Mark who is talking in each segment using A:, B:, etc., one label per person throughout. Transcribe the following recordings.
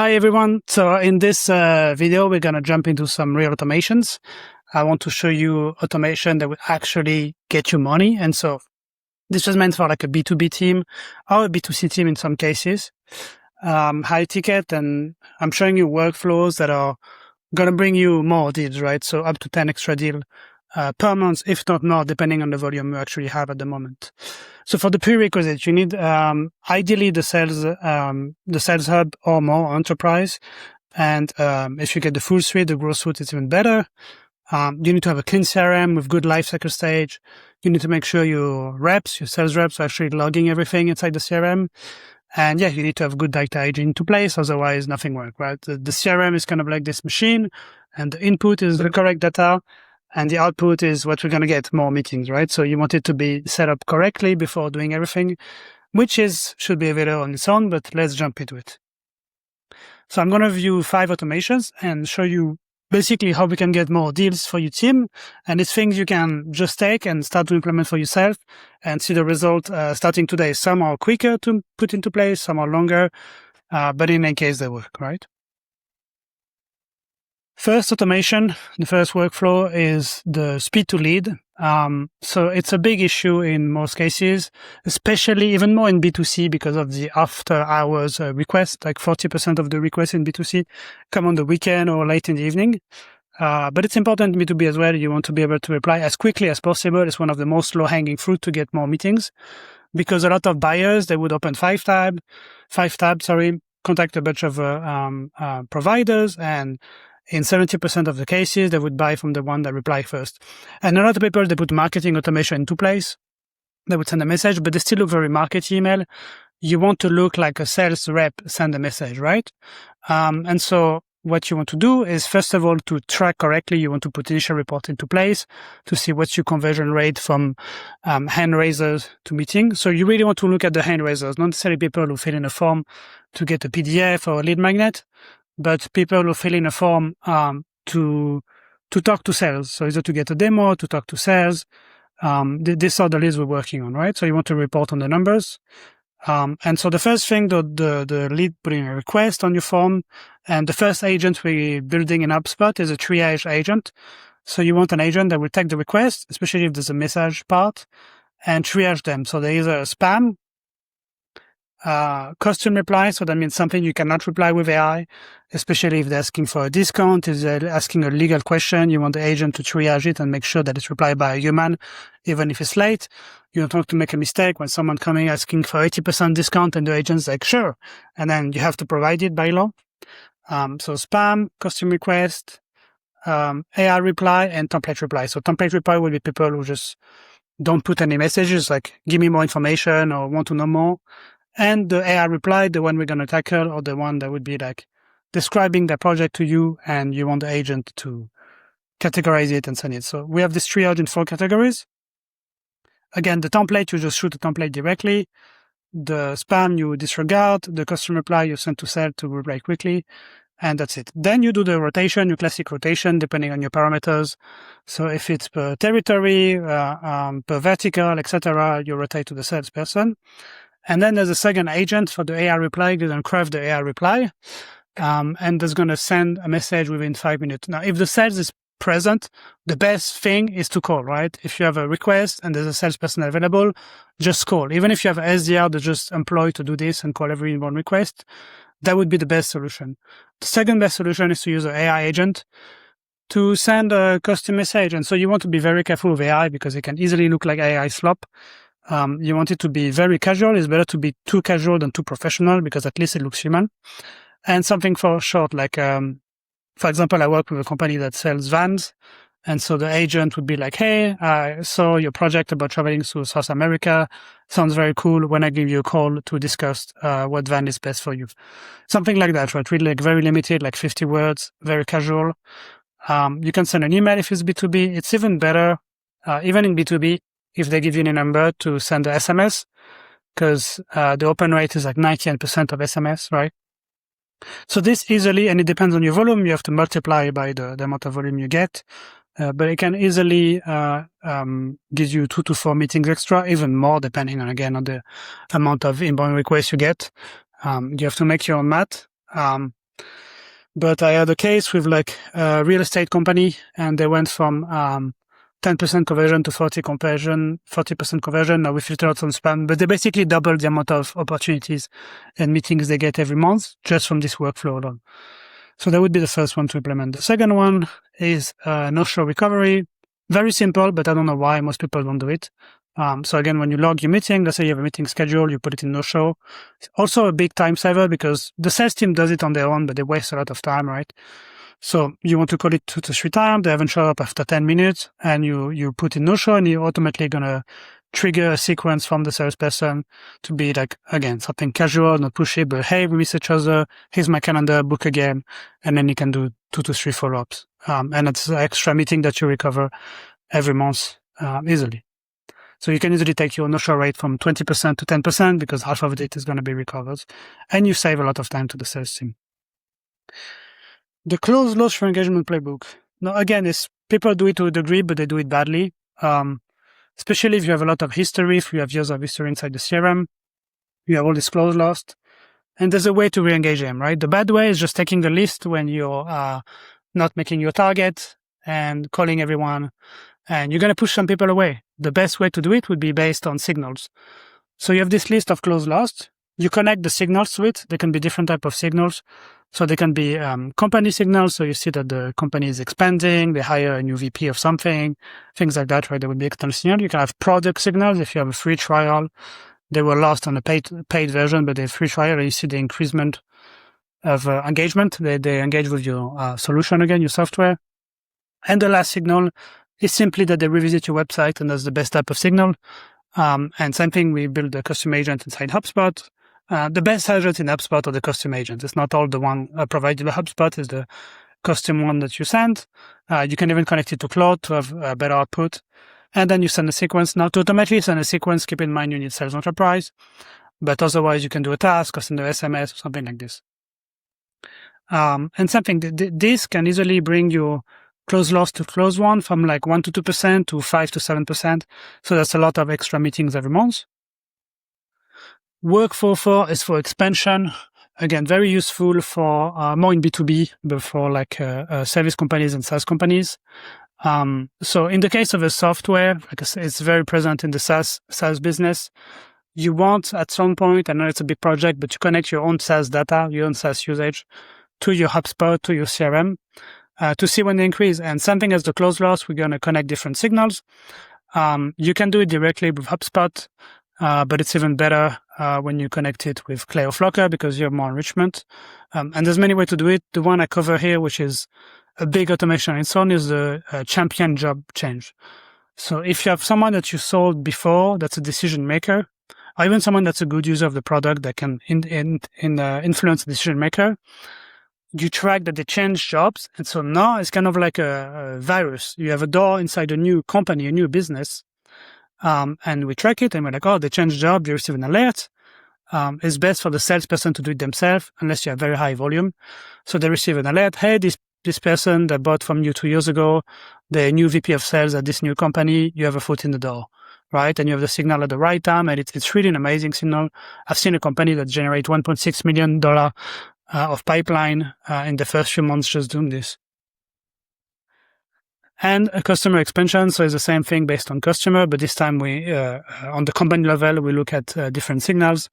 A: Hi, everyone. So in this video, we're going to jump into some real automations. I want to show you automation that will actually get you money. And so this was meant for like a B2B team or a B2C team in some cases. High ticket, and I'm showing you workflows that are going to bring you more deals, right? So up to 10 extra deal per month, if not more, depending on the volume you actually have at the moment. So for the prerequisites, you need ideally the sales hub or more enterprise. And if you get the full suite, the growth suite is even better. You need to have a clean CRM with good lifecycle stage. You need to make sure your sales reps are actually logging everything inside the CRM. And yeah, you need to have good data hygiene into place. Otherwise, nothing works, right? The CRM is kind of like this machine, and the input is the correct data. And the output is what we're going to get, more meetings, right? So you want it to be set up correctly before doing everything, which should be available on its own, but let's jump into it. So I'm going to view 5 automations and show you basically how we can get more deals for your team. And it's things you can just take and start to implement for yourself and see the result starting today. Some are quicker to put into place, some are longer, but in any case, they work, right? First automation, the first workflow is the speed to lead. So it's a big issue in most cases, especially even more in B2C because of the after hours request. Like 40% of the requests in B2C come on the weekend or late in the evening. But it's important in B2B as well. You want to be able to reply as quickly as possible. It's one of the most low hanging fruit to get more meetings, because a lot of buyers, they would open five tabs, contact a bunch of providers, and in 70% of the cases, they would buy from the one that replied first. And a lot of people, they put marketing automation into place. They would send a message, but they still look very market email. You want to look like a sales rep send a message, right? And so what you want to do is, first of all, to track correctly, you want to put initial report into place to see what's your conversion rate from hand raisers to meeting. So you really want to look at the hand raisers, not necessarily people who fill in a form to get a PDF or a lead magnet, but people who fill in a form to talk to sales. So either to get a demo, to talk to sales. These are the leads we're working on, right? So you want to report on the numbers. And so the first thing, the lead putting a request on your form, and the first agent we're building in HubSpot is a triage agent. So you want an agent that will take the request, especially if there's a message part, and triage them. So there is a spam, custom reply. So that means something you cannot reply with AI, especially if they're asking for a discount, if they're asking a legal question. You want the agent to triage it and make sure that it's replied by a human, even if it's late. You don't want to make a mistake when someone coming asking for 80% discount and the agent's like, sure. And then you have to provide it by law. So spam, custom request, AI reply, and template reply. So template reply will be people who just don't put any messages like, give me more information or want to know more. And the AI reply, the one we're going to tackle, or the one that would be like describing the project to you, and you want the agent to categorize it and send it. So we have this triage in 4 categories. Again, the template, you just shoot the template directly. The spam, you disregard. The custom reply, you send to sell to reply quickly. And that's it. Then you do the rotation, your classic rotation, depending on your parameters. So if it's per territory, per vertical, etc., you rotate to the salesperson. And then there's a second agent for the AI reply. You're going to craft the AI reply, and that's going to send a message within 5 minutes. Now, if the sales is present, the best thing is to call, right? If you have a request and there's a salesperson available, just call. Even if you have an SDR that just employed to do this and call every one request, that would be the best solution. The second best solution is to use an AI agent to send a custom message. And so you want to be very careful with AI because it can easily look like AI slop. You want it to be very casual. It's better to be too casual than too professional because at least it looks human. And something for short, like, for example, I work with a company that sells vans. And so the agent would be like, hey, I saw your project about traveling to South America. Sounds very cool. When I give you a call to discuss what van is best for you. Something like that, right? Really like very limited, like 50 words, very casual. You can send an email if it's B2B. It's even better, even in B2B, if they give you a number to send the SMS, because the open rate is like 98% of SMS, right? So this easily, and it depends on your volume, you have to multiply by the amount of volume you get, but it can easily give you 2 to 4 meetings extra, even more, depending on, again, on the amount of inbound requests you get. You have to make your own math. But I had a case with like a real estate company, and they went from 10% conversion to 40% conversion. Now we filter out some spam, but they basically doubled the amount of opportunities and meetings they get every month just from this workflow alone. So that would be the first one to implement. The second one is no-show recovery. Very simple, but I don't know why most people don't do it. So again, when you log your meeting, let's say you have a meeting schedule, you put it in no-show. It's also a big time saver because the sales team does it on their own, but they waste a lot of time, right? So you want to call it 2 to 3 times. They haven't showed up after 10 minutes, and you put in no-show, and you're automatically going to trigger a sequence from the salesperson to be like, again, something casual, not pushy, but hey, we miss each other. Here's my calendar, book again. And then you can do 2 to 3 follow-ups. And it's an extra meeting that you recover every month easily. So you can easily take your no-show rate from 20% to 10% because half of it is going to be recovered. And you save a lot of time to the sales team. The close loss for engagement playbook. Now, again, people do it to a degree, but they do it badly. Especially if you have a lot of history, if you have years of history inside the CRM, you have all this close lost. And there's a way to re-engage them, right? The bad way is just taking the list when you're not making your target and calling everyone, and you're going to push some people away. The best way to do it would be based on signals. So you have this list of close lost. You connect the signals to it. There can be different type of signals. So they can be company signals. So you see that the company is expanding, they hire a new VP of something, things like that, right? There would be external signal. You can have product signals. If you have a free trial, they were lost on a paid version, but they have free trial, and you see the increasement of engagement. They engage with your solution again, your software. And the last signal is simply that they revisit your website, and that's the best type of signal. And same thing, we build a custom agent inside HubSpot. The best agent in HubSpot are the custom agents. It's not all the one provided by HubSpot. It's the custom one that you send. You can even connect it to Cloud to have a better output. And then you send a sequence. Now, to automatically send a sequence, keep in mind you need Sales Enterprise. But otherwise, you can do a task or send an SMS or something like this. And something, this can easily bring your close loss to close one from like 1 to 2% to 5 to 7%. So that's a lot of extra meetings every month. Work4 is for expansion. Again, very useful for more in B2B, but for like service companies and SaaS companies. So in the case of a software, like I said, it's very present in the SaaS business. You want at some point, I know it's a big project, but you connect your own SaaS data, your own SaaS usage to your HubSpot, to your CRM, to see when they increase. And something as the close loss, we're going to connect different signals. You can do it directly with HubSpot, but it's even better when you connect it with Clay or Flocker because you have more enrichment. And there's many ways to do it. The one I cover here, which is a big automation in its own, is the champion job change. So if you have someone that you sold before that's a decision maker, or even someone that's a good user of the product that can influence the decision maker, you track that they change jobs. And so now it's kind of like a virus. You have a door inside a new company, a new business. And we track it and we're like, oh, they changed job, you receive an alert. It's best for the salesperson to do it themselves unless you have very high volume. So they receive an alert. Hey, this person that bought from you 2 years ago, the new VP of sales at this new company, you have a foot in the door, right? And you have the signal at the right time. And it's really an amazing signal. I've seen a company that generates $1.6 million of pipeline in the first few months just doing this. And a customer expansion, so it's the same thing based on customer, but this time we, on the company level, we look at different signals.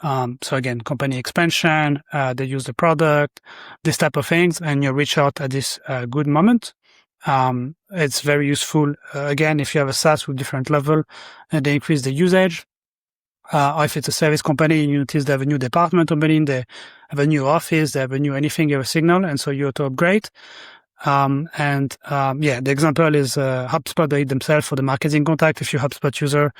A: So again, company expansion, they use the product, this type of things, and you reach out at this good moment. It's very useful, again, if you have a SaaS with different level and they increase the usage. Or if it's a service company, you notice they have a new department opening, they have a new office, they have a new anything, you have a signal, and so you auto upgrade. The example is HubSpot. They themselves for the marketing contact. If you're a HubSpot user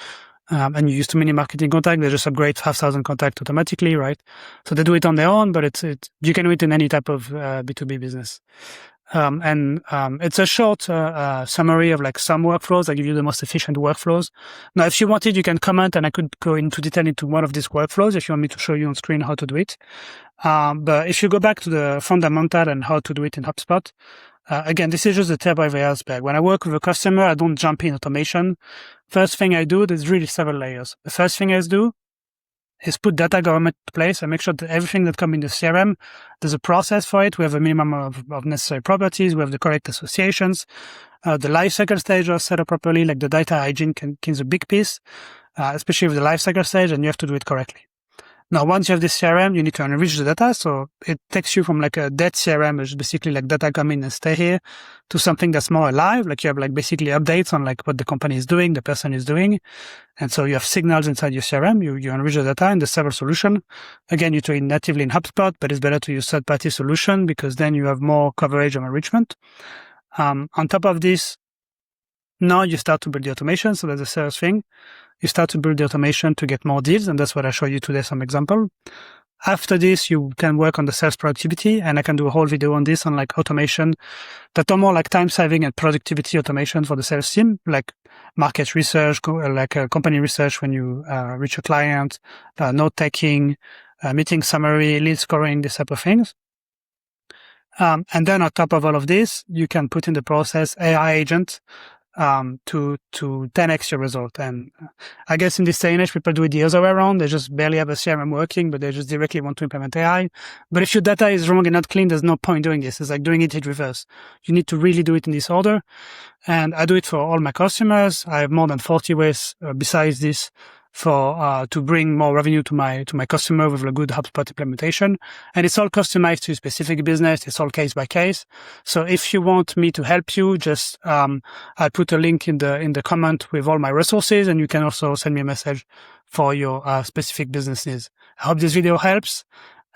A: and you use too many marketing contacts, they just upgrade 5,000 contacts automatically, right? So they do it on their own, but you can do it in any type of B2B business. It's a short summary of like some workflows. I give you the most efficient workflows. Now, if you wanted, you can comment and I could go into detail into one of these workflows if you want me to show you on screen how to do it. But if you go back to the fundamental and how to do it in HubSpot, again, this is just the tip of the iceberg. When I work with a customer, I don't jump in automation. First thing I do, there's really several layers. The first thing I do is put data government in place and make sure that everything that comes in the CRM, there's a process for it. We have a minimum of necessary properties. We have the correct associations. The lifecycle stage are set up properly, like the data hygiene is a big piece, especially with the lifecycle stage, and you have to do it correctly. Now, once you have this CRM, you need to enrich the data. So it takes you from like a dead CRM, which is basically like data come in and stay here, to something that's more alive. Like you have like basically updates on like what the company is doing, the person is doing. And so you have signals inside your CRM. You enrich the data in the several solution. Again, you do it natively in HubSpot, but it's better to use third-party solution because then you have more coverage of enrichment. On top of this, now you start to build the automation. So that's the sales thing. You start to build the automation to get more deals, and that's what I show you today, some example. After this, you can work on the sales productivity, and I can do a whole video on this, on like automation that are more like time saving and productivity automation for the sales team, like market research, like company research when you reach a client, note taking, meeting summary, lead scoring, this type of things. And then on top of all of this, you can put in the process AI agent to 10x your result. And I guess in this day and age, people do it the other way around. They just barely have a CRM working, but they just directly want to implement AI. But if your data is wrong and not clean, there's no point doing this. It's like doing it in reverse. You need to really do it in this order. And I do it for all my customers. I have more than 40 ways besides this for to bring more revenue to my customer with a good HubSpot implementation. And it's all customized to specific business. It's all case by case. So if you want me to help you, just I'll put a link in the comment with all my resources, and you can also send me a message for your specific business needs. I hope this video helps.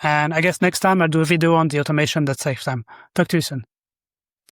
A: And I guess next time I'll do a video on the automation that saves time. Talk to you soon.